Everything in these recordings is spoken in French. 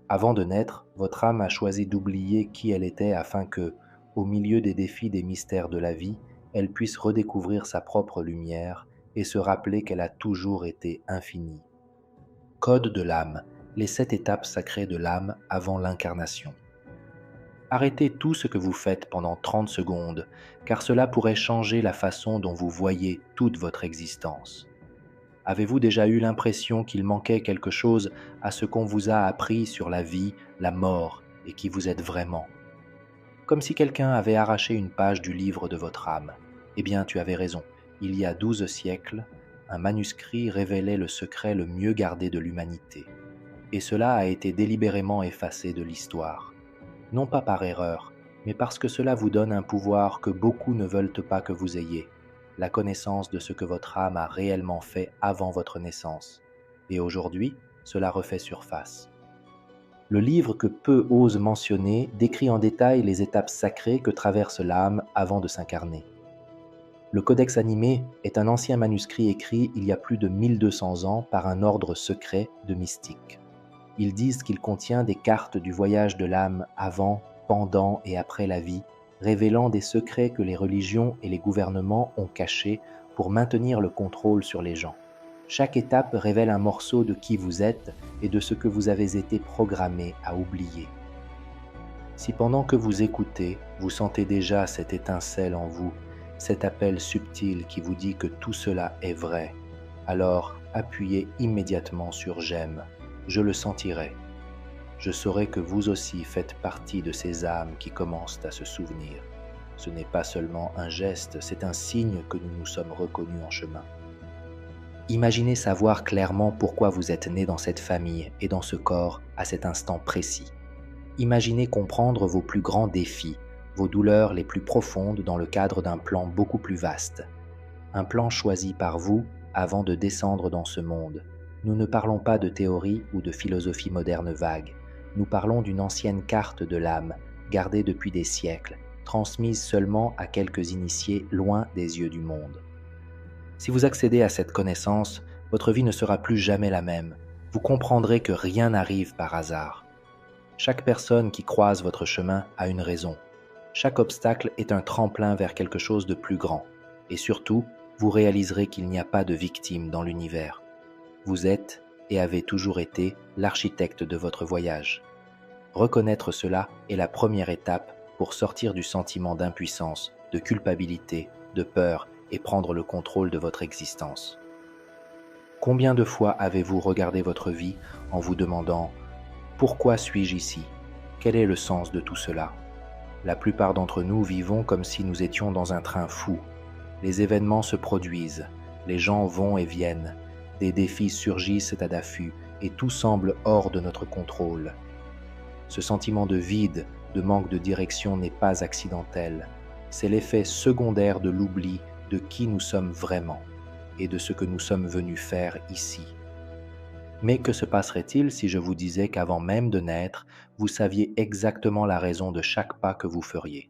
Avant de naître, votre âme a choisi d'oublier qui elle était afin que, au milieu des défis des mystères de la vie, elle puisse redécouvrir sa propre lumière et se rappeler qu'elle a toujours été infinie. Code de l'âme, les 7 étapes sacrées de l'âme avant l'incarnation. Arrêtez tout ce que vous faites pendant 30 secondes, car cela pourrait changer la façon dont vous voyez toute votre existence. Avez-vous déjà eu l'impression qu'il manquait quelque chose à ce qu'on vous a appris sur la vie, la mort et qui vous êtes vraiment? Comme si quelqu'un avait arraché une page du livre de votre âme. Eh bien, tu avais raison. Il y a 12 siècles, un manuscrit révélait le secret le mieux gardé de l'humanité. Et cela a été délibérément effacé de l'histoire. Non pas par erreur, mais parce que cela vous donne un pouvoir que beaucoup ne veulent pas que vous ayez, la connaissance de ce que votre âme a réellement fait avant votre naissance. Et aujourd'hui, cela refait surface. Le livre que peu osent mentionner décrit en détail les étapes sacrées que traverse l'âme avant de s'incarner. Le Codex animé est un ancien manuscrit écrit il y a plus de 1200 ans par un ordre secret de mystiques. Ils disent qu'il contient des cartes du voyage de l'âme avant, pendant et après la vie, révélant des secrets que les religions et les gouvernements ont cachés pour maintenir le contrôle sur les gens. Chaque étape révèle un morceau de qui vous êtes et de ce que vous avez été programmé à oublier. Si pendant que vous écoutez, vous sentez déjà cette étincelle en vous, cet appel subtil qui vous dit que tout cela est vrai, alors appuyez immédiatement sur j'aime. Je le sentirai. Je saurai que vous aussi faites partie de ces âmes qui commencent à se souvenir. Ce n'est pas seulement un geste, c'est un signe que nous nous sommes reconnus en chemin. Imaginez savoir clairement pourquoi vous êtes né dans cette famille et dans ce corps à cet instant précis. Imaginez comprendre vos plus grands défis, vos douleurs les plus profondes dans le cadre d'un plan beaucoup plus vaste. Un plan choisi par vous avant de descendre dans ce monde. Nous ne parlons pas de théorie ou de philosophie moderne vague. Nous parlons d'une ancienne carte de l'âme, gardée depuis des siècles, transmise seulement à quelques initiés loin des yeux du monde. Si vous accédez à cette connaissance, votre vie ne sera plus jamais la même. Vous comprendrez que rien n'arrive par hasard. Chaque personne qui croise votre chemin a une raison. Chaque obstacle est un tremplin vers quelque chose de plus grand. Et surtout, vous réaliserez qu'il n'y a pas de victime dans l'univers. Vous êtes et avez toujours été l'architecte de votre voyage. Reconnaître cela est la première étape pour sortir du sentiment d'impuissance, de culpabilité, de peur et prendre le contrôle de votre existence. Combien de fois avez-vous regardé votre vie en vous demandant « Pourquoi suis-je ici ? Quel est le sens de tout cela ?» La plupart d'entre nous vivons comme si nous étions dans un train fou. Les événements se produisent, les gens vont et viennent, des défis surgissent à d'affût et tout semble hors de notre contrôle. Ce sentiment de vide, de manque de direction n'est pas accidentel. C'est l'effet secondaire de l'oubli de qui nous sommes vraiment et de ce que nous sommes venus faire ici. Mais que se passerait-il si je vous disais qu'avant même de naître, vous saviez exactement la raison de chaque pas que vous feriez?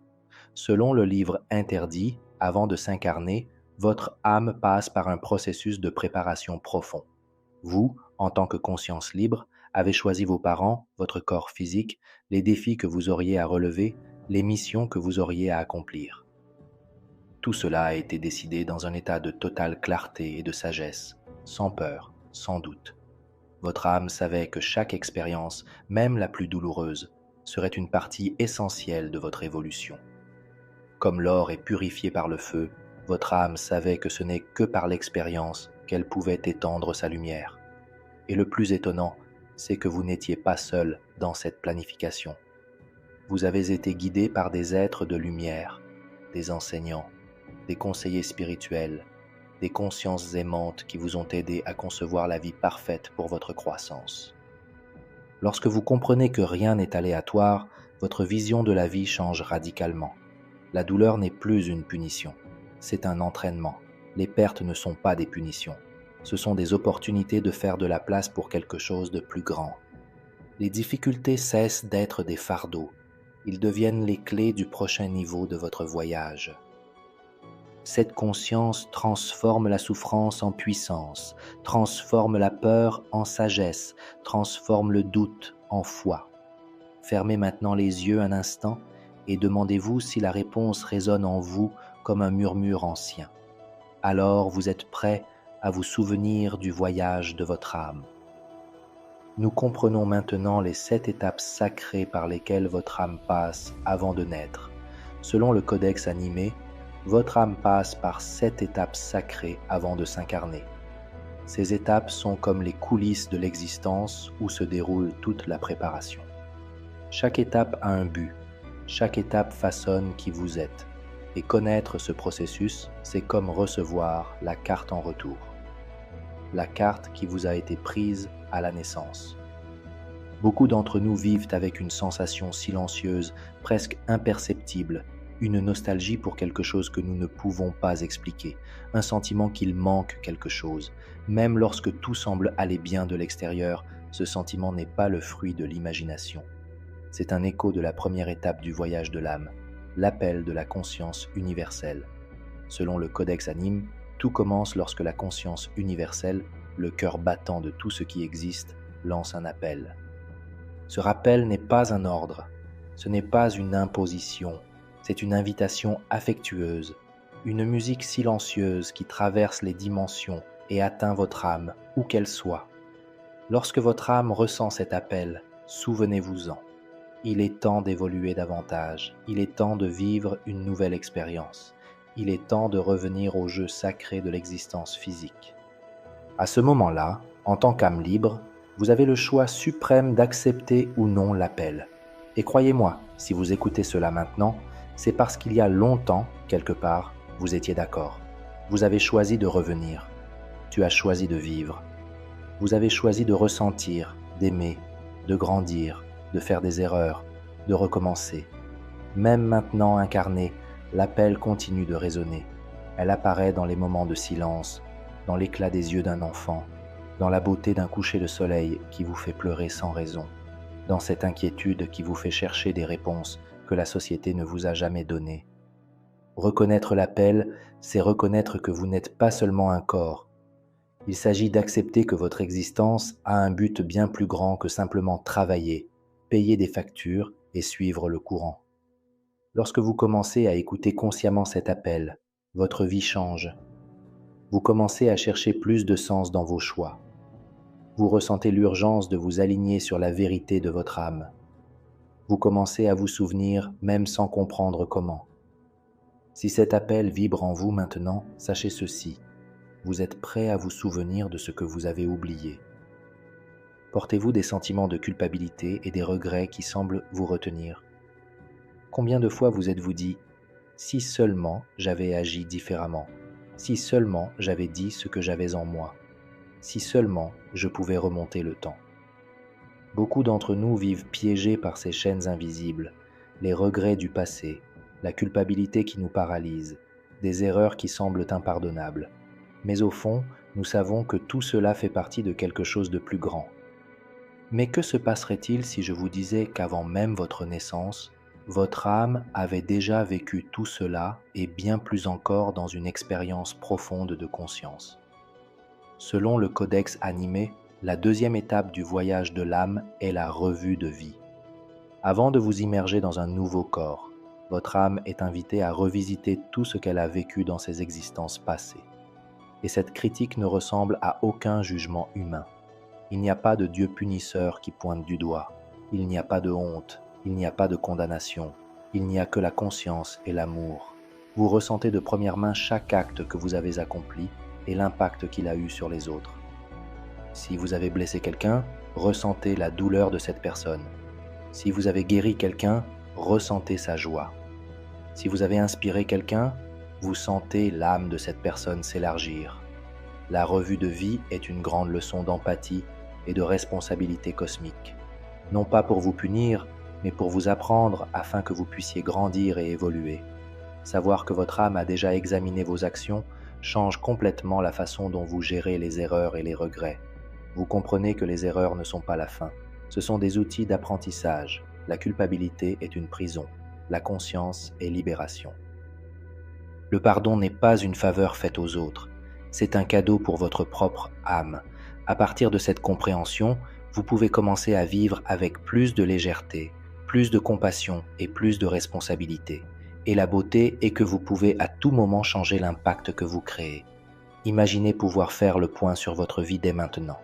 Selon le livre interdit, avant de s'incarner, votre âme passe par un processus de préparation profond. Vous, en tant que conscience libre, avez choisi vos parents, votre corps physique, les défis que vous auriez à relever, les missions que vous auriez à accomplir. Tout cela a été décidé dans un état de totale clarté et de sagesse, sans peur, sans doute. Votre âme savait que chaque expérience, même la plus douloureuse, serait une partie essentielle de votre évolution. Comme l'or est purifié par le feu, votre âme savait que ce n'est que par l'expérience qu'elle pouvait étendre sa lumière. Et le plus étonnant, c'est que vous n'étiez pas seul dans cette planification. Vous avez été guidé par des êtres de lumière, des enseignants, des conseillers spirituels, des consciences aimantes qui vous ont aidé à concevoir la vie parfaite pour votre croissance. Lorsque vous comprenez que rien n'est aléatoire, votre vision de la vie change radicalement. La douleur n'est plus une punition, c'est un entraînement. Les pertes ne sont pas des punitions, ce sont des opportunités de faire de la place pour quelque chose de plus grand. Les difficultés cessent d'être des fardeaux, ils deviennent les clés du prochain niveau de votre voyage. Cette conscience transforme la souffrance en puissance, transforme la peur en sagesse, transforme le doute en foi. Fermez maintenant les yeux un instant et demandez-vous si la réponse résonne en vous comme un murmure ancien. Alors vous êtes prêt à vous souvenir du voyage de votre âme. Nous comprenons maintenant les 7 étapes sacrées par lesquelles votre âme passe avant de naître. Selon le codex animé, votre âme passe par 7 étapes sacrées avant de s'incarner. Ces étapes sont comme les coulisses de l'existence où se déroule toute la préparation. Chaque étape a un but, chaque étape façonne qui vous êtes, et connaître ce processus, c'est comme recevoir la carte en retour. La carte qui vous a été prise à la naissance. Beaucoup d'entre nous vivent avec une sensation silencieuse, presque imperceptible, une nostalgie pour quelque chose que nous ne pouvons pas expliquer, un sentiment qu'il manque quelque chose. Même lorsque tout semble aller bien de l'extérieur, ce sentiment n'est pas le fruit de l'imagination. C'est un écho de la première étape du voyage de l'âme, l'appel de la conscience universelle. Selon le codex anime, tout commence lorsque la conscience universelle, le cœur battant de tout ce qui existe, lance un appel. Ce rappel n'est pas un ordre, ce n'est pas une imposition, c'est une invitation affectueuse, une musique silencieuse qui traverse les dimensions et atteint votre âme, où qu'elle soit. Lorsque votre âme ressent cet appel, souvenez-vous-en. Il est temps d'évoluer davantage, il est temps de vivre une nouvelle expérience, il est temps de revenir au jeu sacré de l'existence physique. À ce moment-là, en tant qu'âme libre, vous avez le choix suprême d'accepter ou non l'appel. Et croyez-moi, si vous écoutez cela maintenant, c'est parce qu'il y a longtemps, quelque part, vous étiez d'accord. Vous avez choisi de revenir. Tu as choisi de vivre. Vous avez choisi de ressentir, d'aimer, de grandir, de faire des erreurs, de recommencer. Même maintenant incarné, l'appel continue de résonner. Elle apparaît dans les moments de silence, dans l'éclat des yeux d'un enfant, dans la beauté d'un coucher de soleil qui vous fait pleurer sans raison, dans cette inquiétude qui vous fait chercher des réponses que la société ne vous a jamais données. Reconnaître l'appel, c'est reconnaître que vous n'êtes pas seulement un corps. Il s'agit d'accepter que votre existence a un but bien plus grand que simplement travailler, payer des factures et suivre le courant. Lorsque vous commencez à écouter consciemment cet appel, votre vie change. Vous commencez à chercher plus de sens dans vos choix. Vous ressentez l'urgence de vous aligner sur la vérité de votre âme. Vous commencez à vous souvenir même sans comprendre comment. Si cet appel vibre en vous maintenant, sachez ceci, vous êtes prêt à vous souvenir de ce que vous avez oublié. Portez-vous des sentiments de culpabilité et des regrets qui semblent vous retenir? Combien de fois vous êtes-vous dit « si seulement j'avais agi différemment, si seulement j'avais dit ce que j'avais en moi, si seulement je pouvais remonter le temps ». Beaucoup d'entre nous vivent piégés par ces chaînes invisibles, les regrets du passé, la culpabilité qui nous paralyse, des erreurs qui semblent impardonnables. Mais au fond, nous savons que tout cela fait partie de quelque chose de plus grand. Mais que se passerait-il si je vous disais qu'avant même votre naissance, votre âme avait déjà vécu tout cela et bien plus encore dans une expérience profonde de conscience? Selon le codex animé, la deuxième étape du voyage de l'âme est la revue de vie. Avant de vous immerger dans un nouveau corps, votre âme est invitée à revisiter tout ce qu'elle a vécu dans ses existences passées. Et cette critique ne ressemble à aucun jugement humain. Il n'y a pas de Dieu punisseur qui pointe du doigt. Il n'y a pas de honte. Il n'y a pas de condamnation. Il n'y a que la conscience et l'amour. Vous ressentez de première main chaque acte que vous avez accompli et l'impact qu'il a eu sur les autres. Si vous avez blessé quelqu'un, ressentez la douleur de cette personne. Si vous avez guéri quelqu'un, ressentez sa joie. Si vous avez inspiré quelqu'un, vous sentez l'âme de cette personne s'élargir. La revue de vie est une grande leçon d'empathie et de responsabilité cosmique. Non pas pour vous punir, mais pour vous apprendre afin que vous puissiez grandir et évoluer. Savoir que votre âme a déjà examiné vos actions change complètement la façon dont vous gérez les erreurs et les regrets. Vous comprenez que les erreurs ne sont pas la fin. Ce sont des outils d'apprentissage. La culpabilité est une prison. La conscience est libération. Le pardon n'est pas une faveur faite aux autres, c'est un cadeau pour votre propre âme. À partir de cette compréhension, vous pouvez commencer à vivre avec plus de légèreté, plus de compassion et plus de responsabilité. Et la beauté est que vous pouvez à tout moment changer l'impact que vous créez. Imaginez pouvoir faire le point sur votre vie dès maintenant.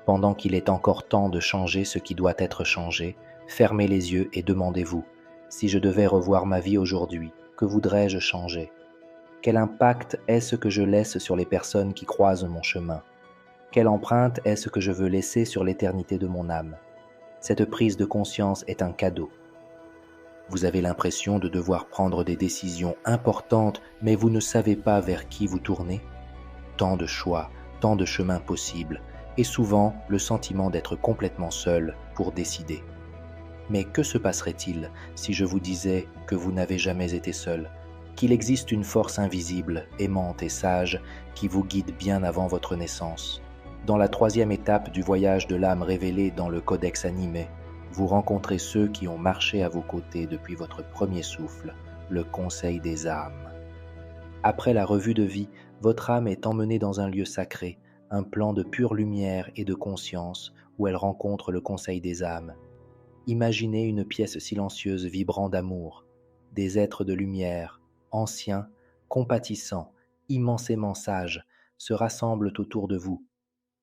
Pendant qu'il est encore temps de changer ce qui doit être changé, fermez les yeux et demandez-vous, si je devais revoir ma vie aujourd'hui, que voudrais-je changer? Quel impact est-ce que je laisse sur les personnes qui croisent mon chemin? Quelle empreinte est-ce que je veux laisser sur l'éternité de mon âme? Cette prise de conscience est un cadeau. Vous avez l'impression de devoir prendre des décisions importantes, mais vous ne savez pas vers qui vous tourner? Tant de choix, tant de chemins possibles, et souvent le sentiment d'être complètement seul pour décider. Mais que se passerait-il si je vous disais que vous n'avez jamais été seul, qu'il existe une force invisible, aimante et sage qui vous guide bien avant votre naissance? Dans la troisième étape du voyage de l'âme révélée dans le Codex animé, vous rencontrez ceux qui ont marché à vos côtés depuis votre premier souffle, le Conseil des âmes. Après la revue de vie, votre âme est emmenée dans un lieu sacré, un plan de pure lumière et de conscience où elle rencontre le Conseil des âmes. Imaginez une pièce silencieuse vibrant d'amour, des êtres de lumière, anciens, compatissants, immensément sages, se rassemblent autour de vous.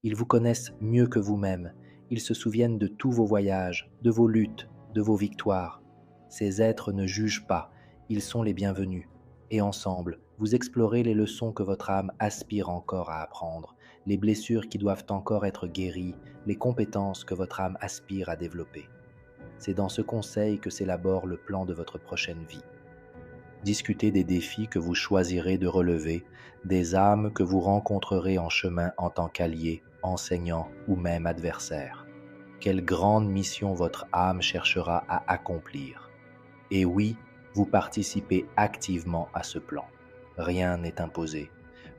Ils vous connaissent mieux que vous-même, ils se souviennent de tous vos voyages, de vos luttes, de vos victoires. Ces êtres ne jugent pas, ils sont les bienvenus. Et ensemble, vous explorez les leçons que votre âme aspire encore à apprendre, les blessures qui doivent encore être guéries, les compétences que votre âme aspire à développer. C'est dans ce conseil que s'élabore le plan de votre prochaine vie. Discutez des défis que vous choisirez de relever, des âmes que vous rencontrerez en chemin en tant qu'alliés, enseignants ou même adversaires. Quelle grande mission votre âme cherchera à accomplir. Et oui, vous participez activement à ce plan. Rien n'est imposé.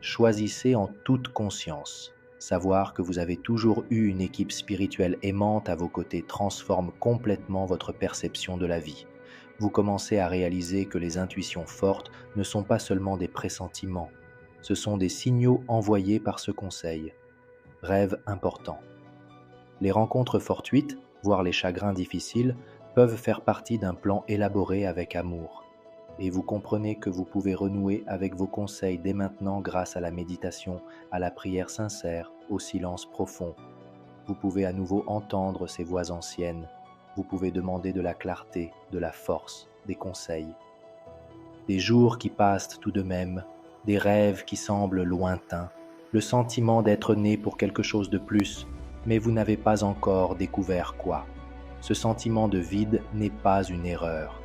Choisissez en toute conscience. Savoir que vous avez toujours eu une équipe spirituelle aimante à vos côtés transforme complètement votre perception de la vie. Vous commencez à réaliser que les intuitions fortes ne sont pas seulement des pressentiments, ce sont des signaux envoyés par ce conseil. Rêve important. Les rencontres fortuites, voire les chagrins difficiles, peuvent faire partie d'un plan élaboré avec amour. Et vous comprenez que vous pouvez renouer avec vos conseils dès maintenant grâce à la méditation, à la prière sincère, au silence profond. Vous pouvez à nouveau entendre ces voix anciennes. Vous pouvez demander de la clarté, de la force, des conseils. Des jours qui passent tout de même, des rêves qui semblent lointains, le sentiment d'être né pour quelque chose de plus, mais vous n'avez pas encore découvert quoi. Ce sentiment de vide n'est pas une erreur.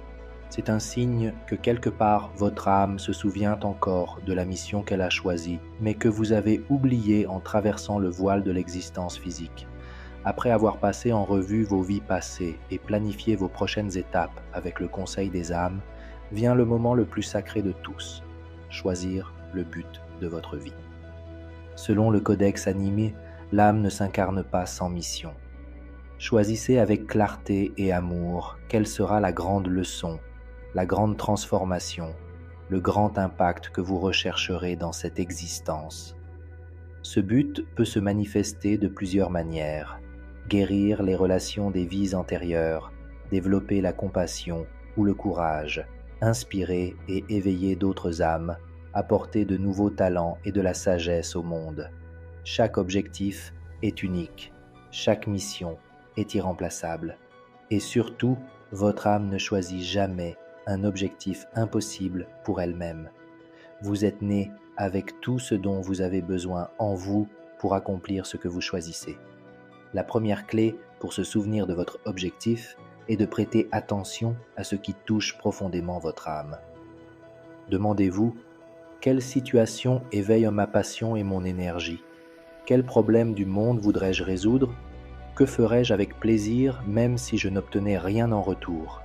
C'est un signe que quelque part votre âme se souvient encore de la mission qu'elle a choisie, mais que vous avez oubliée en traversant le voile de l'existence physique. Après avoir passé en revue vos vies passées et planifié vos prochaines étapes avec le Conseil des âmes, vient le moment le plus sacré de tous, choisir le but de votre vie. Selon le Codex animé, l'âme ne s'incarne pas sans mission. Choisissez avec clarté et amour quelle sera la grande leçon, la grande transformation, le grand impact que vous rechercherez dans cette existence. Ce but peut se manifester de plusieurs manières. Guérir les relations des vies antérieures, développer la compassion ou le courage, inspirer et éveiller d'autres âmes, apporter de nouveaux talents et de la sagesse au monde. Chaque objectif est unique, chaque mission est irremplaçable. Et surtout, votre âme ne choisit jamais un objectif impossible pour elle-même. Vous êtes né avec tout ce dont vous avez besoin en vous pour accomplir ce que vous choisissez. La première clé pour se souvenir de votre objectif est de prêter attention à ce qui touche profondément votre âme. Demandez-vous, quelle situation éveille ma passion et mon énergie? Quel problème du monde voudrais-je résoudre? Que ferais-je avec plaisir même si je n'obtenais rien en retour?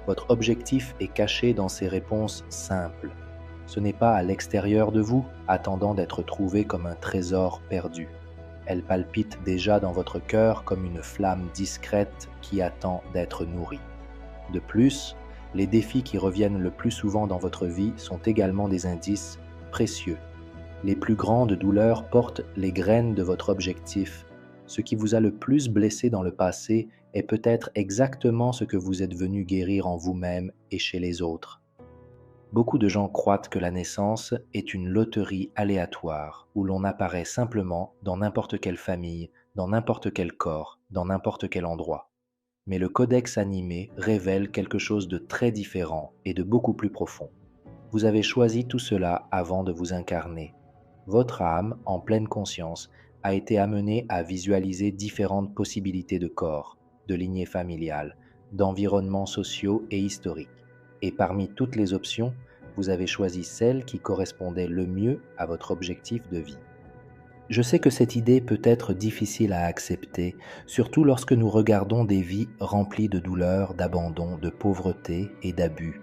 Votre objectif est caché dans ces réponses simples. Ce n'est pas à l'extérieur de vous, attendant d'être trouvé comme un trésor perdu. Elle palpite déjà dans votre cœur comme une flamme discrète qui attend d'être nourrie. De plus, Les défis qui reviennent le plus souvent dans votre vie sont également des indices précieux. Les plus grandes douleurs portent les graines de votre objectif. Ce qui vous a le plus blessé dans le passé est peut-être exactement ce que vous êtes venu guérir en vous-même et chez les autres. Beaucoup de gens croient que la naissance est une loterie aléatoire où l'on apparaît simplement dans n'importe quelle famille, dans n'importe quel corps, dans n'importe quel endroit. Mais le codex animé révèle quelque chose de très différent et de beaucoup plus profond. Vous avez choisi tout cela avant de vous incarner. Votre âme, en pleine conscience, a été amenée à visualiser différentes possibilités de corps, de lignées familiales, d'environnements sociaux et historiques. Et parmi toutes les options, vous avez choisi celle qui correspondait le mieux à votre objectif de vie. Je sais que cette idée peut être difficile à accepter, surtout lorsque nous regardons des vies remplies de douleurs, d'abandon, de pauvreté et d'abus.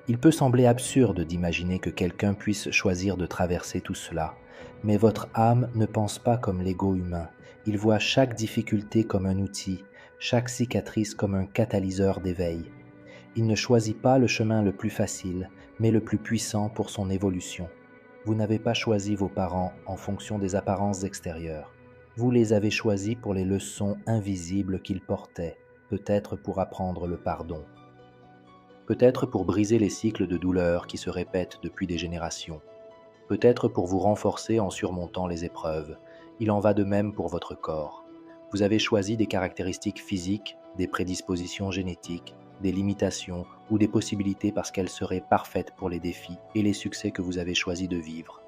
Il peut sembler absurde d'imaginer que quelqu'un puisse choisir de traverser tout cela, mais votre âme ne pense pas comme l'ego humain. Il voit chaque difficulté comme un outil, chaque cicatrice comme un catalyseur d'éveil. Il ne choisit pas le chemin le plus facile, mais le plus puissant pour son évolution. Vous n'avez pas choisi vos parents en fonction des apparences extérieures. Vous les avez choisis pour les leçons invisibles qu'ils portaient, peut-être pour apprendre le pardon. Peut-être pour briser les cycles de douleur qui se répètent depuis des générations. Peut-être pour vous renforcer en surmontant les épreuves. Il en va de même pour votre corps. Vous avez choisi des caractéristiques physiques, des prédispositions génétiques, des limitations ou des possibilités parce qu'elles seraient parfaites pour les défis et les succès que vous avez choisi de vivre.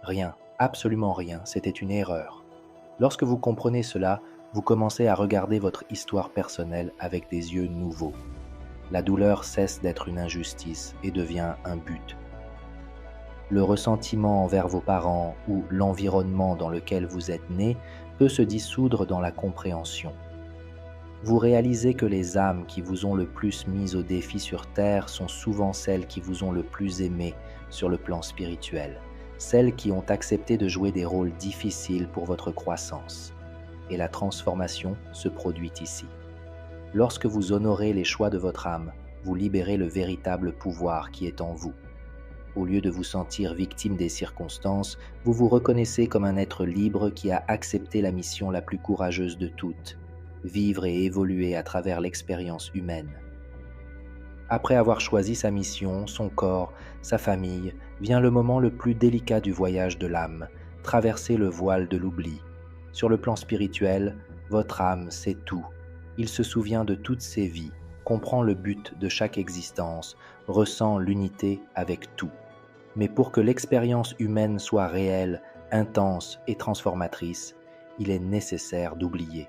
Rien, absolument rien, c'était une erreur. Lorsque vous comprenez cela, vous commencez à regarder votre histoire personnelle avec des yeux nouveaux. La douleur cesse d'être une injustice et devient un but. Le ressentiment envers vos parents ou l'environnement dans lequel vous êtes né peut se dissoudre dans la compréhension. Vous réalisez que les âmes qui vous ont le plus mis au défi sur Terre sont souvent celles qui vous ont le plus aimé sur le plan spirituel, celles qui ont accepté de jouer des rôles difficiles pour votre croissance. Et la transformation se produit ici. Lorsque vous honorez les choix de votre âme, vous libérez le véritable pouvoir qui est en vous. Au lieu de vous sentir victime des circonstances, vous vous reconnaissez comme un être libre qui a accepté la mission la plus courageuse de toutes, vivre et évoluer à travers l'expérience humaine. Après avoir choisi sa mission, son corps, sa famille, vient le moment le plus délicat du voyage de l'âme, traverser le voile de l'oubli. Sur le plan spirituel, votre âme sait tout. Il se souvient de toutes ses vies, comprend le but de chaque existence, ressent l'unité avec tout. Mais pour que l'expérience humaine soit réelle, intense et transformatrice, il est nécessaire d'oublier.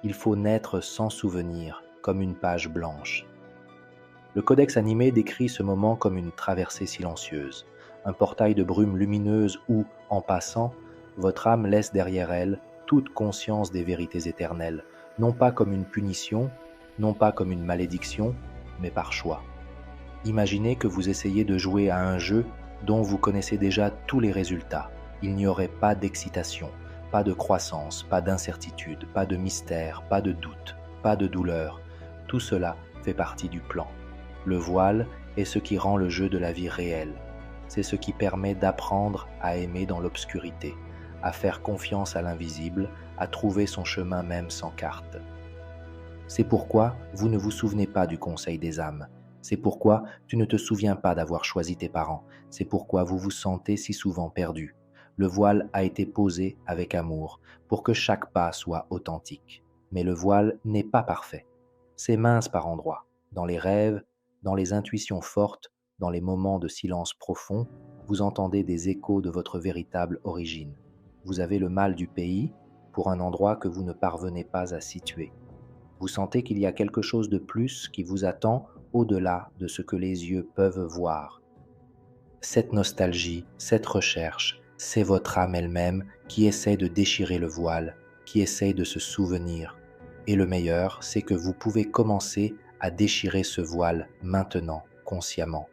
Il faut naître sans souvenir, comme une page blanche. Le codex animé décrit ce moment comme une traversée silencieuse, un portail de brume lumineuse où, en passant, votre âme laisse derrière elle toute conscience des vérités éternelles, non pas comme une punition, non pas comme une malédiction, mais par choix. Imaginez que vous essayez de jouer à un jeu dont vous connaissez déjà tous les résultats. Il n'y aurait pas d'excitation, pas de croissance, pas d'incertitude, pas de mystère, pas de doute, pas de douleur. Tout cela fait partie du plan. Le voile est ce qui rend le jeu de la vie réel. C'est ce qui permet d'apprendre à aimer dans l'obscurité, à faire confiance à l'invisible, à trouver son chemin même sans carte. C'est pourquoi vous ne vous souvenez pas du conseil des âmes. C'est pourquoi tu ne te souviens pas d'avoir choisi tes parents. C'est pourquoi vous vous sentez si souvent perdu. Le voile a été posé avec amour pour que chaque pas soit authentique. Mais le voile n'est pas parfait. C'est mince par endroits. Dans les rêves, dans les intuitions fortes, dans les moments de silence profond, vous entendez des échos de votre véritable origine. Vous avez le mal du pays pour un endroit que vous ne parvenez pas à situer. Vous sentez qu'il y a quelque chose de plus qui vous attend au-delà de ce que les yeux peuvent voir. Cette nostalgie, cette recherche, c'est votre âme elle-même qui essaie de déchirer le voile, qui essaie de se souvenir. Et le meilleur, c'est que vous pouvez commencer à déchirer ce voile maintenant, consciemment.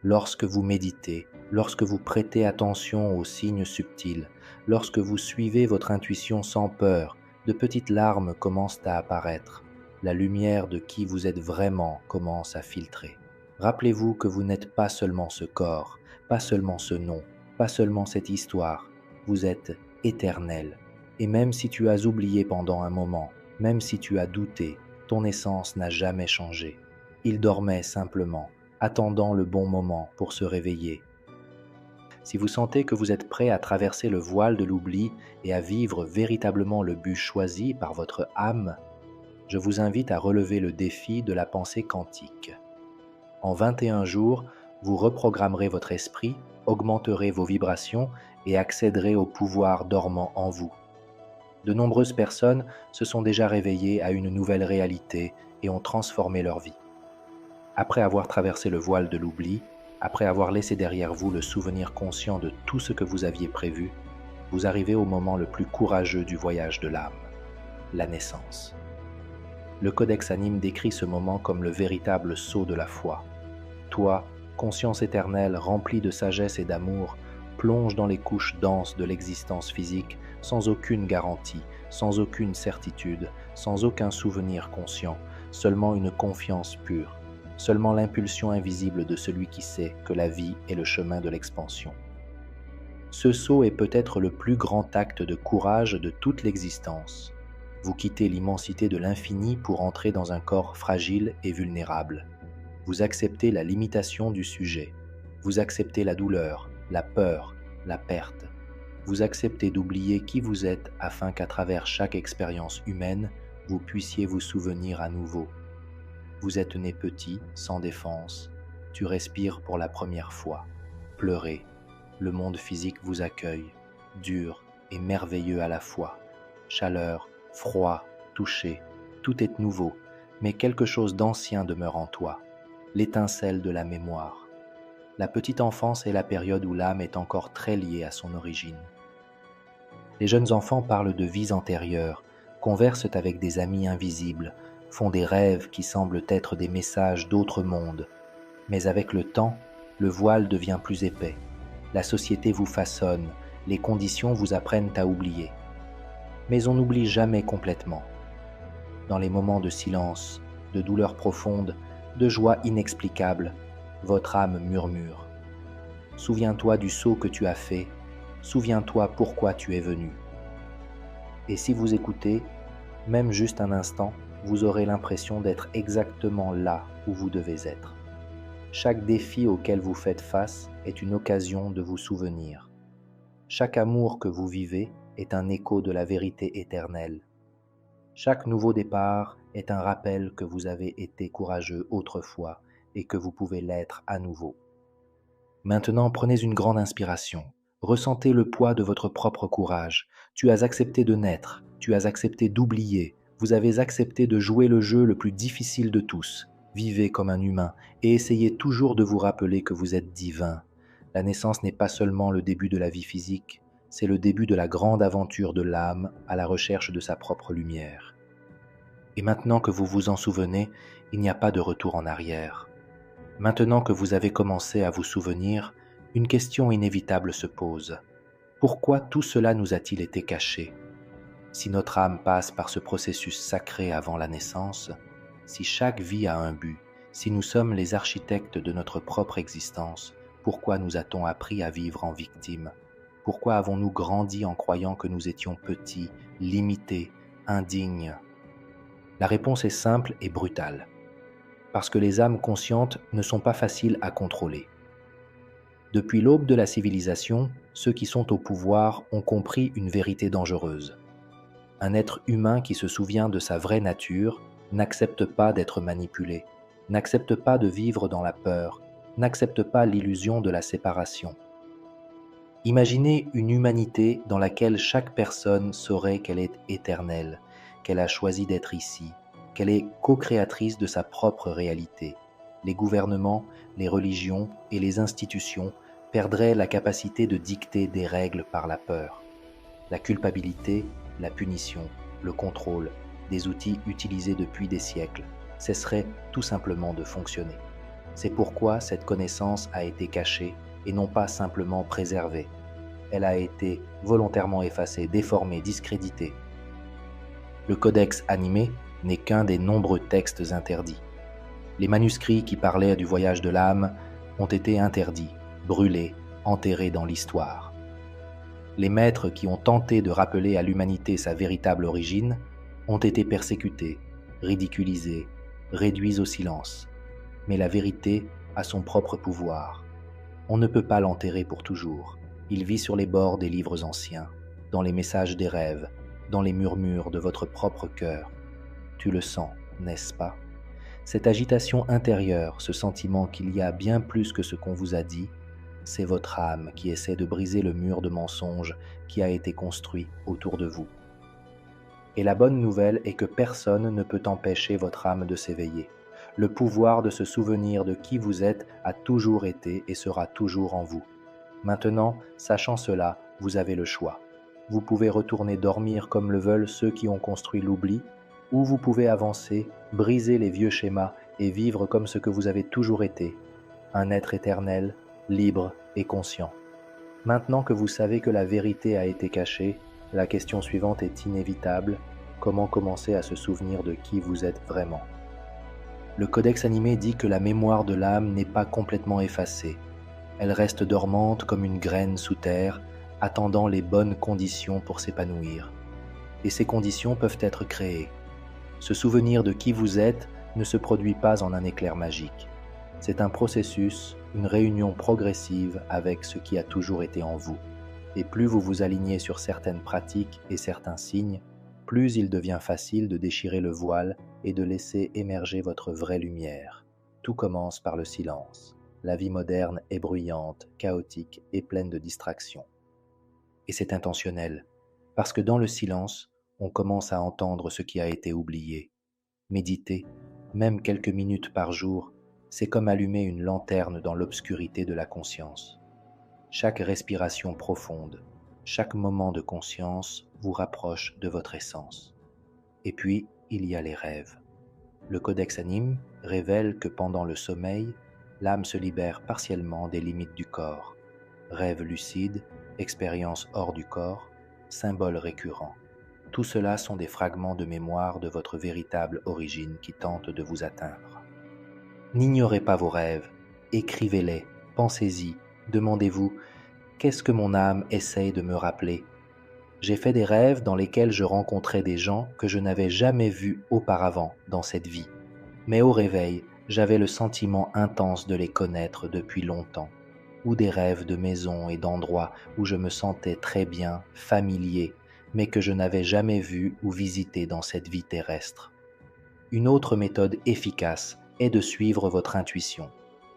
Lorsque vous méditez, lorsque vous prêtez attention aux signes subtils, lorsque vous suivez votre intuition sans peur, de petites larmes commencent à apparaître. La lumière de qui vous êtes vraiment commence à filtrer. Rappelez-vous que vous n'êtes pas seulement ce corps, pas seulement ce nom, pas seulement cette histoire. Vous êtes éternel. Et même si tu as oublié pendant un moment, même si tu as douté, ton essence n'a jamais changé. Il dormait simplement, attendant le bon moment pour se réveiller. Si vous sentez que vous êtes prêt à traverser le voile de l'oubli et à vivre véritablement le but choisi par votre âme, je vous invite à relever le défi de la pensée quantique. En 21 jours, vous reprogrammerez votre esprit, augmenterez vos vibrations et accéderez au pouvoir dormant en vous. De nombreuses personnes se sont déjà réveillées à une nouvelle réalité et ont transformé leur vie. Après avoir traversé le voile de l'oubli, après avoir laissé derrière vous le souvenir conscient de tout ce que vous aviez prévu, vous arrivez au moment le plus courageux du voyage de l'âme, la naissance. Le Codex Anime décrit ce moment comme le véritable saut de la foi. Toi, conscience éternelle remplie de sagesse et d'amour, plonge dans les couches denses de l'existence physique sans aucune garantie, sans aucune certitude, sans aucun souvenir conscient, seulement une confiance pure, seulement l'impulsion invisible de celui qui sait que la vie est le chemin de l'expansion. Ce saut est peut-être le plus grand acte de courage de toute l'existence. Vous quittez l'immensité de l'infini pour entrer dans un corps fragile et vulnérable. Vous acceptez la limitation du sujet. Vous acceptez la douleur, la peur, la perte. Vous acceptez d'oublier qui vous êtes afin qu'à travers chaque expérience humaine, vous puissiez vous souvenir à nouveau. Vous êtes né petit, sans défense. Tu respires pour la première fois. Pleurez. Le monde physique vous accueille, dur et merveilleux à la fois. Chaleur, froid, toucher, tout est nouveau, mais quelque chose d'ancien demeure en toi. L'étincelle de la mémoire. La petite enfance est la période où l'âme est encore très liée à son origine. Les jeunes enfants parlent de vies antérieures, conversent avec des amis invisibles, font des rêves qui semblent être des messages d'autres mondes. Mais avec le temps, le voile devient plus épais. La société vous façonne, les conditions vous apprennent à oublier. Mais on n'oublie jamais complètement. Dans les moments de silence, de douleur profonde, de joie inexplicable, votre âme murmure. Souviens-toi du saut que tu as fait, souviens-toi pourquoi tu es venu. Et si vous écoutez, même juste un instant, vous aurez l'impression d'être exactement là où vous devez être. Chaque défi auquel vous faites face est une occasion de vous souvenir. Chaque amour que vous vivez est un écho de la vérité éternelle. Chaque nouveau départ est un rappel que vous avez été courageux autrefois et que vous pouvez l'être à nouveau. Maintenant, prenez une grande inspiration. Ressentez le poids de votre propre courage. Tu as accepté de naître, tu as accepté d'oublier, vous avez accepté de jouer le jeu le plus difficile de tous. Vivez comme un humain et essayez toujours de vous rappeler que vous êtes divin. La naissance n'est pas seulement le début de la vie physique, c'est le début de la grande aventure de l'âme à la recherche de sa propre lumière. Et maintenant que vous vous en souvenez, il n'y a pas de retour en arrière. Maintenant que vous avez commencé à vous souvenir, une question inévitable se pose. Pourquoi tout cela nous a-t-il été caché ? Si notre âme passe par ce processus sacré avant la naissance, si chaque vie a un but, si nous sommes les architectes de notre propre existence, pourquoi nous a-t-on appris à vivre en victime ? Pourquoi avons-nous grandi en croyant que nous étions petits, limités, indignes ? La réponse est simple et brutale. Parce que les âmes conscientes ne sont pas faciles à contrôler. Depuis l'aube de la civilisation, ceux qui sont au pouvoir ont compris une vérité dangereuse. Un être humain qui se souvient de sa vraie nature n'accepte pas d'être manipulé, n'accepte pas de vivre dans la peur, n'accepte pas l'illusion de la séparation. Imaginez une humanité dans laquelle chaque personne saurait qu'elle est éternelle, qu'elle a choisi d'être ici, qu'elle est co-créatrice de sa propre réalité. Les gouvernements, les religions et les institutions perdraient la capacité de dicter des règles par la peur. La culpabilité, la punition, le contrôle, des outils utilisés depuis des siècles, cesseraient tout simplement de fonctionner. C'est pourquoi cette connaissance a été cachée et non pas simplement préservée. Elle a été volontairement effacée, déformée, discréditée. Le Codex Anime n'est qu'un des nombreux textes interdits. Les manuscrits qui parlaient du voyage de l'âme ont été interdits, brûlés, enterrés dans l'histoire. Les maîtres qui ont tenté de rappeler à l'humanité sa véritable origine ont été persécutés, ridiculisés, réduits au silence. Mais la vérité a son propre pouvoir. On ne peut pas l'enterrer pour toujours. Il vit sur les bords des livres anciens, dans les messages des rêves, dans les murmures de votre propre cœur. Tu le sens, n'est-ce pas? Cette agitation intérieure, ce sentiment qu'il y a bien plus que ce qu'on vous a dit, c'est votre âme qui essaie de briser le mur de mensonges qui a été construit autour de vous. Et la bonne nouvelle est que personne ne peut empêcher votre âme de s'éveiller. Le pouvoir de se souvenir de qui vous êtes a toujours été et sera toujours en vous. Maintenant, sachant cela, vous avez le choix. Vous pouvez retourner dormir comme le veulent ceux qui ont construit l'oubli, ou vous pouvez avancer, briser les vieux schémas et vivre comme ce que vous avez toujours été, un être éternel, libre et conscient. Maintenant que vous savez que la vérité a été cachée, la question suivante est inévitable: comment commencer à se souvenir de qui vous êtes vraiment? Le codex animé dit que la mémoire de l'âme n'est pas complètement effacée. Elle reste dormante comme une graine sous terre, attendant les bonnes conditions pour s'épanouir. Et ces conditions peuvent être créées. Se souvenir de qui vous êtes ne se produit pas en un éclair magique. C'est un processus, une réunion progressive avec ce qui a toujours été en vous. Et plus vous vous alignez sur certaines pratiques et certains signes, plus il devient facile de déchirer le voile et de laisser émerger votre vraie lumière. Tout commence par le silence. La vie moderne est bruyante, chaotique et pleine de distractions. Et c'est intentionnel, parce que dans le silence, on commence à entendre ce qui a été oublié. Méditer, même quelques minutes par jour, c'est comme allumer une lanterne dans l'obscurité de la conscience. Chaque respiration profonde, chaque moment de conscience vous rapproche de votre essence. Et puis, il y a les rêves. Le codex anime révèle que pendant le sommeil, l'âme se libère partiellement des limites du corps. Rêves lucides, expériences hors du corps, symboles récurrents. Tout cela sont des fragments de mémoire de votre véritable origine qui tentent de vous atteindre. N'ignorez pas vos rêves, écrivez-les, pensez-y, demandez-vous: qu'est-ce que mon âme essaye de me rappeler? J'ai fait des rêves dans lesquels je rencontrais des gens que je n'avais jamais vus auparavant dans cette vie. Mais au réveil, j'avais le sentiment intense de les connaître depuis longtemps, ou des rêves de maisons et d'endroits où je me sentais très bien, familier, mais que je n'avais jamais vu ou visité dans cette vie terrestre. Une autre méthode efficace est de suivre votre intuition.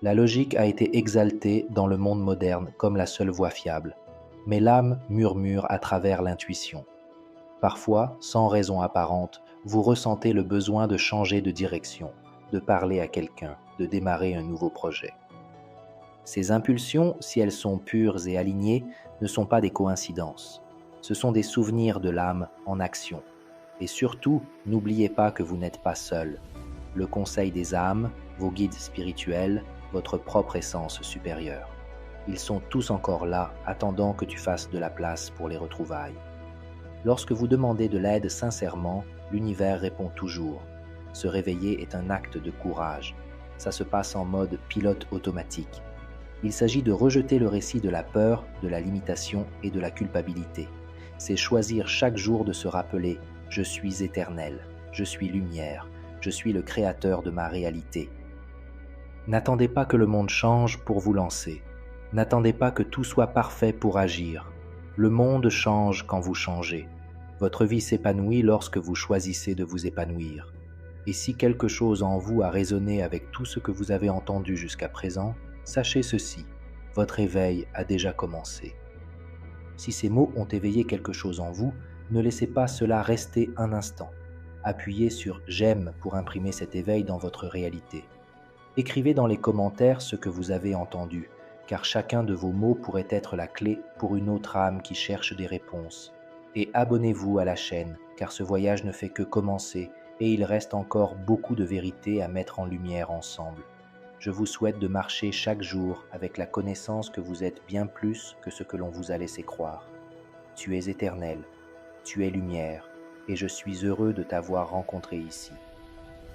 La logique a été exaltée dans le monde moderne comme la seule voie fiable, mais l'âme murmure à travers l'intuition. Parfois, sans raison apparente, vous ressentez le besoin de changer de direction, de parler à quelqu'un, de démarrer un nouveau projet. Ces impulsions, si elles sont pures et alignées, ne sont pas des coïncidences. Ce sont des souvenirs de l'âme en action. Et surtout, n'oubliez pas que vous n'êtes pas seul. Le conseil des âmes, vos guides spirituels, votre propre essence supérieure. Ils sont tous encore là, attendant que tu fasses de la place pour les retrouvailles. Lorsque vous demandez de l'aide sincèrement, l'univers répond toujours. Se réveiller est un acte de courage. Ça se passe en mode pilote automatique. Il s'agit de rejeter le récit de la peur, de la limitation et de la culpabilité. C'est choisir chaque jour de se rappeler: je suis éternel, je suis lumière, je suis le créateur de ma réalité. N'attendez pas que le monde change pour vous lancer. N'attendez pas que tout soit parfait pour agir. Le monde change quand vous changez. Votre vie s'épanouit lorsque vous choisissez de vous épanouir. Et si quelque chose en vous a résonné avec tout ce que vous avez entendu jusqu'à présent, sachez ceci: votre éveil a déjà commencé. Si ces mots ont éveillé quelque chose en vous, ne laissez pas cela rester un instant. Appuyez sur « J'aime » pour imprimer cet éveil dans votre réalité. Écrivez dans les commentaires ce que vous avez entendu, car chacun de vos mots pourrait être la clé pour une autre âme qui cherche des réponses. Et abonnez-vous à la chaîne, car ce voyage ne fait que commencer et il reste encore beaucoup de vérités à mettre en lumière ensemble. Je vous souhaite de marcher chaque jour avec la connaissance que vous êtes bien plus que ce que l'on vous a laissé croire. Tu es éternel, tu es lumière, et je suis heureux de t'avoir rencontré ici.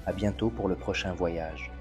À bientôt pour le prochain voyage.